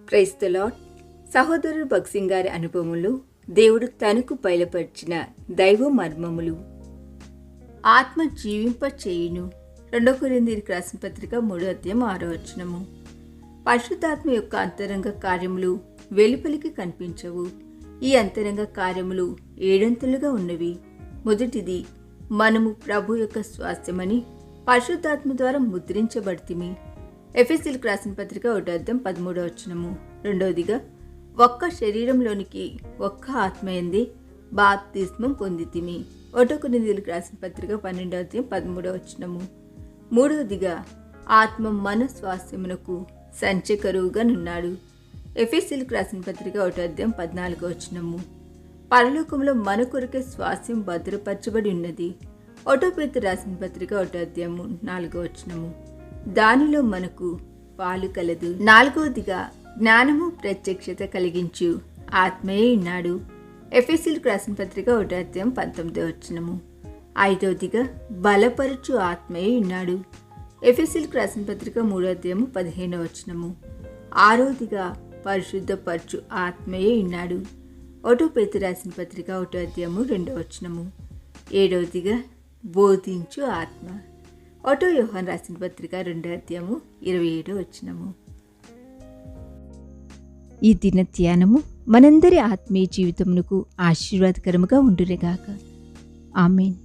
Praise the lord. సహోదరుడు భక్సింగ్ గారి అనుభవములు దేవుడు తనకు బయలుపరిచిన దైవ మర్మములు. ఆత్మ జీవింప చేయును. 2 కొరింథీయులకు రాసిన పత్రిక 3:6. పరిశుద్ధాత్మ యొక్క అంతరంగ కార్యములు వెలుపలికి కనిపించవు. ఈ అంతరంగ కార్యములు 7 అంతలుగా ఉన్నవి. మొదటిది, మనము ప్రభు యొక్క స్వాస్థ్యమని పరిశుద్ధాత్మ ద్వారా ముద్రించబడితిమి. ఎఫెసీయులకు రాసిన పత్రిక 1:13. రెండవదిగా, ఒక్క శరీరంలోనికి ఒక్క ఆత్మయందే బాప్తిస్మం పొందితిమి. 1 కొరింథీయులకు రాసిన పత్రిక 12:13. మూడవదిగా, ఆత్మ మన స్వాస్థ్యమునకు సంచకరువుగా నున్నాడు. ఎఫెసీయులకు రాసిన పత్రిక 1:14. పరలోకంలో మన కొరకే స్వాస్థ్యం భద్రపరచబడి ఉన్నది. 1 పేతురు రాసిన పత్రిక 1:4. దానిలో మనకు పాలు కలదు. నాలుగవదిగా, జ్ఞానము ప్రత్యక్షత కలిగించు ఆత్మయే ఉన్నాడు. ఎఫెసీయులకు రాసిన పత్రిక 1:19. ఐదవదిగా, బలపరచు ఆత్మయే ఉన్నాడు. ఎఫెసీయులకు రాసిన పత్రిక 3:15. ఆరవదిగా, పరిశుద్ధపరచు ఆత్మయే ఉన్నాడు. 1 పేతురు రాసిన పత్రిక 1:2. ఏడవదిగా, బోధించు ఆత్మ. 1 యోహాను రాసిన పత్రిక 2:27. ఈ దిన ధ్యానము మనందరి ఆత్మీయ జీవితమునకు ఆశీర్వాదకరముగా ఉండునుగాక. ఆమేన్.